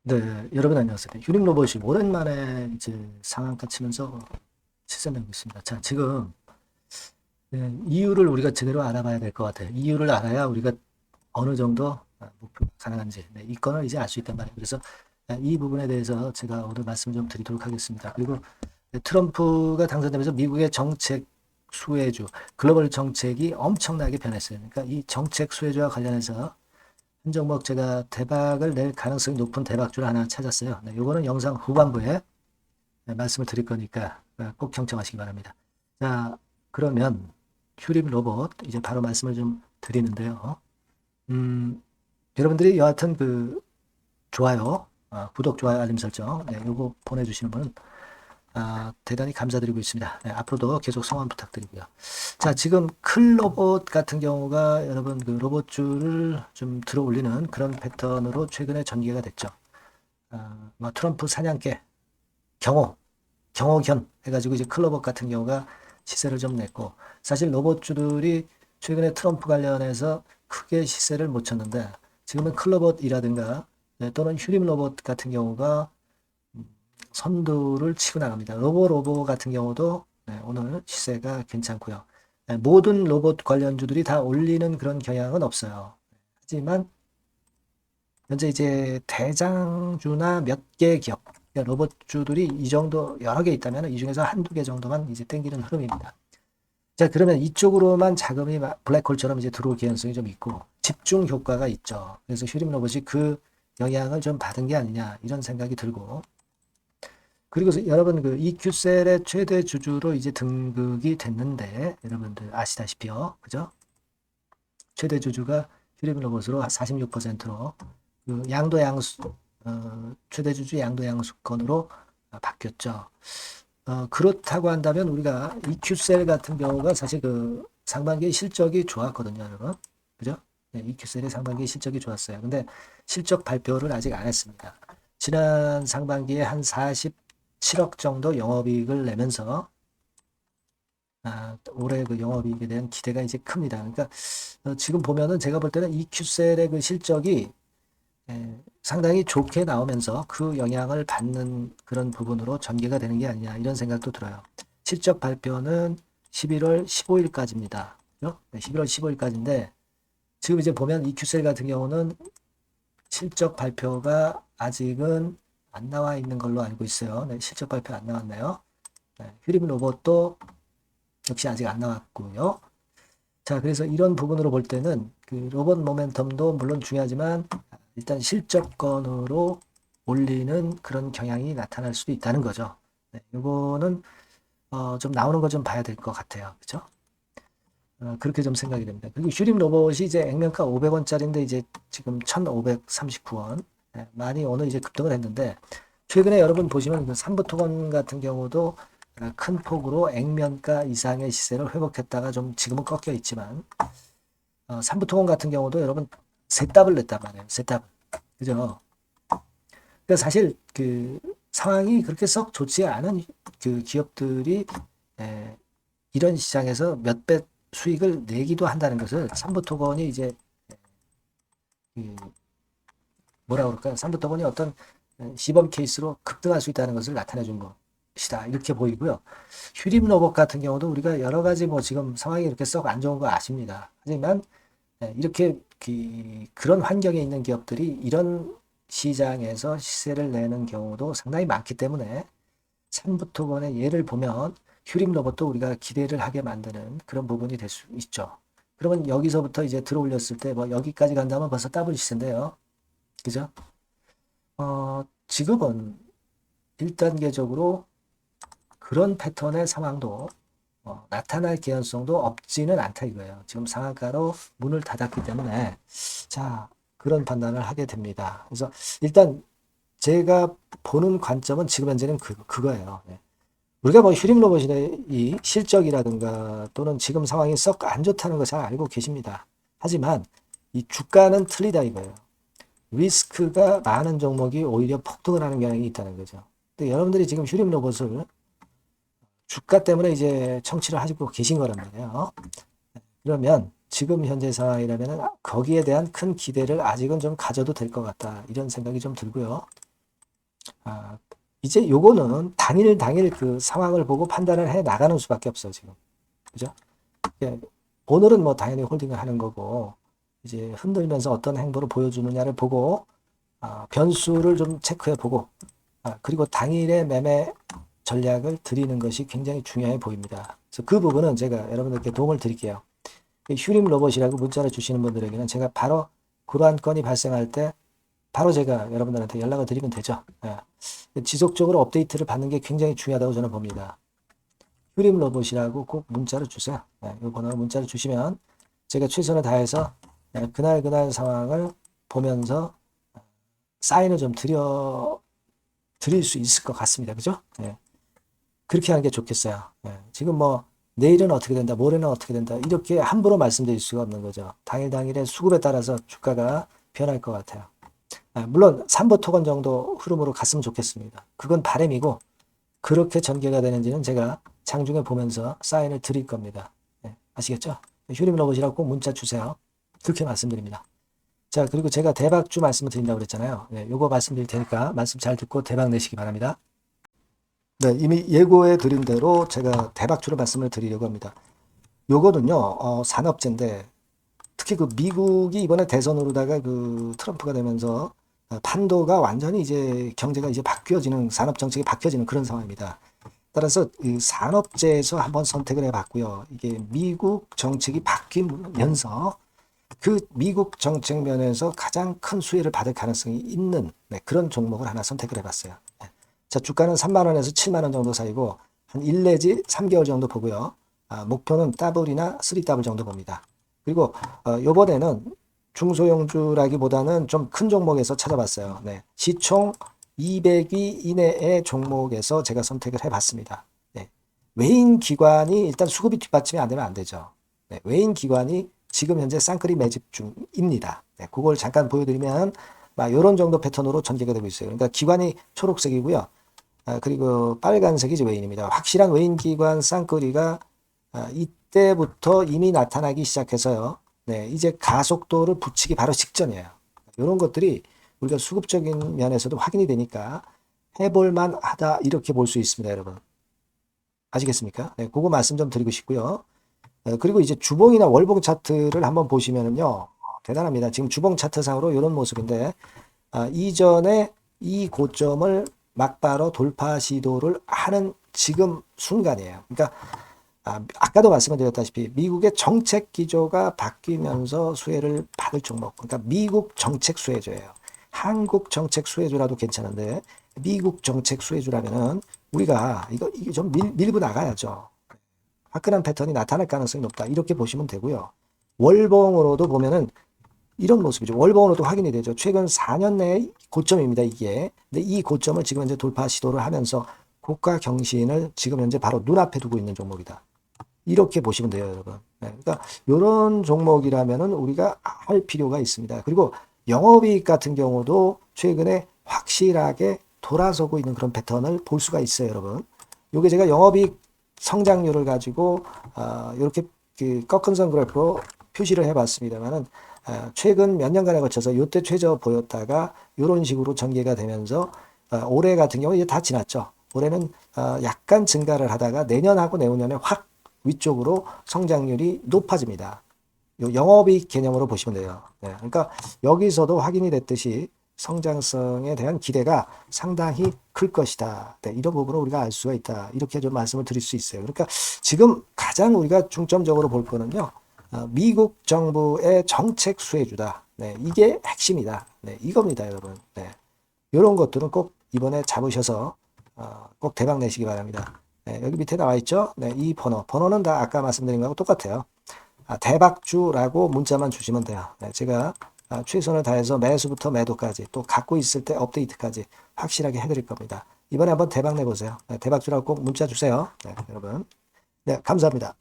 네, 여러분 안녕하세요. 휴림 로봇이 오랜만에 이제 상한가 치면서 시세내고 있습니다. 자, 지금 이유를 우리가 제대로 알아봐야 될 것 같아요. 이유를 알아야 우리가 어느 정도 목표가 가능한지 이 건을 이제 알 수 있단 말이에요. 그래서 이 부분에 대해서 제가 오늘 말씀 좀 드리도록 하겠습니다. 그리고 트럼프가 당선되면서 미국의 정책 수혜주, 글로벌 정책이 엄청나게 변했어요. 그러니까 이 정책 수혜주와 관련해서 한 종목 제가 대박을 낼 가능성이 높은 대박주를 하나 찾았어요. 네, 요거는 영상 후반부에 말씀을 드릴 거니까 꼭 경청하시기 바랍니다. 자, 그러면 휴림 로봇 이제 바로 말씀을 좀 드리는데요. 음, 여러분들이 여하튼 좋아요, 구독, 좋아요, 알림 설정, 요거 보내주시는 분은 대단히 감사드리고 있습니다. 네, 앞으로도 계속 성원 부탁드리고요. 자, 지금 클로봇 같은 경우가 여러분 로봇줄을 좀 들어 올리는 그런 패턴으로 최근에 전개가 됐죠. 뭐 트럼프 사냥개, 경호견 해가지고 이제 클로봇 같은 경우가 시세를 좀 냈고, 사실 로봇주들이 최근에 트럼프 관련해서 크게 시세를 못 쳤는데, 지금은 클로봇이라든가 또는 휴림 로봇 같은 경우가 선두를 치고 나갑니다. 로보 같은 경우도 오늘 시세가 괜찮고요. 모든 로봇 관련주들이 다 올리는 그런 경향은 없어요. 하지만 현재 이제 대장주나 몇 개 기업, 그러니까 로봇주들이 이 정도 여러 개 있다면 이 중에서 한두 개 정도만 이제 땡기는 흐름입니다. 자, 그러면 이쪽으로만 자금이 블랙홀처럼 이제 들어올 개연성이 좀 있고 집중 효과가 있죠. 그래서 휴림 로봇이 그 영향을 좀 받은 게 아니냐 이런 생각이 들고, 그리고 여러분 EQ셀의 최대 주주로 이제 등극이 됐는데 여러분들 아시다시피요, 그죠? 최대 주주가 휴림 로봇으로 46%로 양도 양수 최대 주주 양도 양수권으로 바뀌었죠. 그렇다고 한다면 우리가 EQ셀 같은 경우가 사실 상반기 실적이 좋았거든요, 여러분. 그죠? 네, EQ셀의 상반기 실적이 좋았어요. 근데 실적 발표를 아직 안 했습니다. 지난 상반기에 한 47억 정도 영업이익을 내면서 올해 영업이익에 대한 기대가 이제 큽니다. 그러니까 지금 보면은 제가 볼 때는 EQ셀의 실적이 상당히 좋게 나오면서 그 영향을 받는 그런 부분으로 전개가 되는 게 아니냐 이런 생각도 들어요. 실적 발표는 11월 15일까지입니다. 그죠? 네, 11월 15일까지인데 지금 이제 보면 EQ셀 같은 경우는 실적 발표가 아직은 안 나와 있는 걸로 알고 있어요. 네, 실적 발표 안 나왔나요? 네, 휴림 로봇도 역시 아직 안 나왔고요. 자, 그래서 이런 부분으로 볼 때는 로봇 모멘텀도 물론 중요하지만 일단 실적권으로 올리는 그런 경향이 나타날 수도 있다는 거죠. 네, 이거는 좀 나오는 거 좀 봐야 될 것 같아요. 그죠? 그렇게 좀 생각이 됩니다. 그리고 휴림 로봇이 이제 액면가 500원짜리인데 이제 지금 1,539원. 네, 많이 오늘 이제 급등을 했는데 최근에 여러분 보시면 삼부토건 같은 경우도 큰 폭으로 액면가 이상의 시세를 회복했다가 좀 지금은 꺾여 있지만 삼부토건 같은 경우도 여러분 세 답을 냈단 말이에요. 세 답. 그죠? 그러니까 사실 상황이 그렇게 썩 좋지 않은 기업들이 에, 이런 시장에서 몇 배 수익을 내기도 한다는 것을 삼부토건이 이제 그 뭐라 그럴까요? 삼부토건이 어떤 시범 케이스로 급등할 수 있다는 것을 나타내 준 것이다. 이렇게 보이고요. 휴림 로봇 같은 경우도 우리가 여러 가지 뭐 지금 상황이 이렇게 썩 안 좋은 거 아십니다. 하지만 이렇게 그런 환경에 있는 기업들이 이런 시장에서 시세를 내는 경우도 상당히 많기 때문에 삼부토건의 예를 보면 휴림 로봇도 우리가 기대를 하게 만드는 그런 부분이 될 수 있죠. 그러면 여기서부터 이제 들어 올렸을 때 뭐 여기까지 간다면 벌써 더블 시세인데요. 그죠? 지금은 1단계적으로 그런 패턴의 상황도 나타날 개연성도 없지는 않다 이거예요. 지금 상한가로 문을 닫았기 때문에 자, 그런 판단을 하게 됩니다. 그래서 일단 제가 보는 관점은 지금 현재는 그거예요. 네. 우리가 뭐 휴림 로봇의 이 실적이라든가 또는 지금 상황이 썩 안 좋다는 거 잘 알고 계십니다. 하지만 이 주가는 틀리다 이거예요. 리스크가 많은 종목이 오히려 폭등을 하는 경향이 있다는 거죠. 근데 여러분들이 지금 휴림 로봇을 주가 때문에 이제 청취를 하시고 계신 거란 말이에요. 그러면 지금 현재 상황이라면 거기에 대한 큰 기대를 아직은 좀 가져도 될 것 같다. 이런 생각이 좀 들고요. 아, 이제 요거는 당일 그 상황을 보고 판단을 해 나가는 수밖에 없어요, 지금. 그죠? 예, 오늘은 뭐 당연히 홀딩을 하는 거고, 이제 흔들면서 어떤 행보를 보여주느냐를 보고, 변수를 좀 체크해 보고, 그리고 당일의 매매 전략을 드리는 것이 굉장히 중요해 보입니다. 그래서 그 부분은 제가 여러분들께 도움을 드릴게요. 휴림 로봇이라고 문자를 주시는 분들에게는 제가 바로 그러한 건이 발생할 때 바로 제가 여러분들한테 연락을 드리면 되죠. 지속적으로 업데이트를 받는 게 굉장히 중요하다고 저는 봅니다. 휴림 로봇이라고 꼭 문자를 주세요. 이 번호로 문자를 주시면 제가 최선을 다해서 그날 상황을 보면서 사인을 좀 드릴 수 있을 것 같습니다. 그죠? 그렇게 하는 게 좋겠어요. 지금 뭐 내일은 어떻게 된다, 모레는 어떻게 된다 이렇게 함부로 말씀드릴 수가 없는 거죠. 당일의 수급에 따라서 주가가 변할 것 같아요. 물론 3보 토건 정도 흐름으로 갔으면 좋겠습니다. 그건 바람이고 그렇게 전개가 되는지는 제가 장중에 보면서 사인을 드릴 겁니다. 아시겠죠? 휴림 로봇이라고 꼭 문자 주세요. 그렇게 말씀드립니다. 자, 그리고 제가 대박주 말씀을 드린다고 그랬잖아요. 요거 말씀드릴 테니까 말씀 잘 듣고 대박 내시기 바랍니다. 네, 이미 예고해 드린 대로 제가 대박주로 말씀을 드리려고 합니다. 요거는요, 산업재인데, 특히 그 미국이 이번에 대선으로다가 그 트럼프가 되면서 판도가 완전히 이제 경제가 이제 바뀌어지는, 산업 정책이 바뀌어지는 그런 상황입니다. 따라서 이 산업재에서 한번 선택을 해봤고요. 이게 미국 정책이 바뀌면서 그 미국 정책 면에서 가장 큰 수혜를 받을 가능성이 있는 그런 종목을 하나 선택을 해봤어요. 자, 주가는 3만 원에서 7만 원 정도 사이고 한 1 내지 3개월 정도 보고요. 목표는 더블이나 3더블 정도 봅니다. 그리고 요번에는 중소형주라기보다는 좀 큰 종목에서 찾아봤어요. 시총 200위 이내의 종목에서 제가 선택을 해봤습니다. 외인 기관이 일단 수급이 뒷받침이 안 되면 안 되죠. 외인 기관이 지금 현재 쌍끌이 매집 중입니다. 그걸 잠깐 보여드리면 이런 정도 패턴으로 전개가 되고 있어요. 그러니까 기관이 초록색이고요. 그리고 빨간색이 외인입니다. 확실한 외인 기관 쌍끌이가 이때부터 이미 나타나기 시작해서요. 이제 가속도를 붙이기 바로 직전이에요. 이런 것들이 우리가 수급적인 면에서도 확인이 되니까 해볼만 하다 이렇게 볼 수 있습니다, 여러분. 아시겠습니까? 그거 말씀 좀 드리고 싶고요. 그리고 이제 주봉이나 월봉 차트를 한번 보시면은요, 대단합니다. 지금 주봉 차트상으로 이런 모습인데, 이전에 이 고점을 막바로 돌파 시도를 하는 지금 순간이에요. 그러니까 아까도 말씀을 드렸다시피 미국의 정책 기조가 바뀌면서 수혜를 받을 종목, 그러니까 미국 정책 수혜주예요. 한국 정책 수혜주라도 괜찮은데 미국 정책 수혜주라면은 우리가 이게 좀 밀고 나가야죠. 화끈한 패턴이 나타날 가능성이 높다. 이렇게 보시면 되고요. 월봉으로도 보면은 이런 모습이죠. 월봉으로도 확인이 되죠. 최근 4년 내의 고점입니다, 이게. 근데 이 고점을 지금 현재 돌파 시도를 하면서 고가 경신을 지금 현재 바로 눈앞에 두고 있는 종목이다. 이렇게 보시면 돼요, 여러분. 그러니까 이런 종목이라면은 우리가 할 필요가 있습니다. 그리고 영업이익 같은 경우도 최근에 확실하게 돌아서고 있는 그런 패턴을 볼 수가 있어요, 여러분. 요게 제가 영업이익 성장률을 가지고 이렇게 그 꺾은 선 그래프로 표시를 해봤습니다만은 최근 몇 년간에 걸쳐서 이때 최저 보였다가 이런 식으로 전개가 되면서 올해 같은 경우 이제 다 지났죠. 올해는 약간 증가를 하다가 내년하고 내후년에 확 위쪽으로 성장률이 높아집니다. 요 영업이익 개념으로 보시면 돼요. 그러니까 여기서도 확인이 됐듯이 성장성에 대한 기대가 상당히 클 것이다. 이런 부분을 우리가 알 수가 있다. 이렇게 좀 말씀을 드릴 수 있어요. 그러니까 지금 가장 우리가 중점적으로 볼 거는요. 미국 정부의 정책 수혜주다. 이게 핵심이다. 이겁니다, 여러분. 이런 것들은 꼭 이번에 잡으셔서 꼭 대박 내시기 바랍니다. 여기 밑에 나와 있죠? 이 번호는 다 아까 말씀드린 거하고 똑같아요. 대박주라고 문자만 주시면 돼요. 제가 최선을 다해서 매수부터 매도까지 또 갖고 있을 때 업데이트까지 확실하게 해드릴 겁니다. 이번에 한번 대박 내보세요. 대박주라고 꼭 문자 주세요. 여러분. 감사합니다.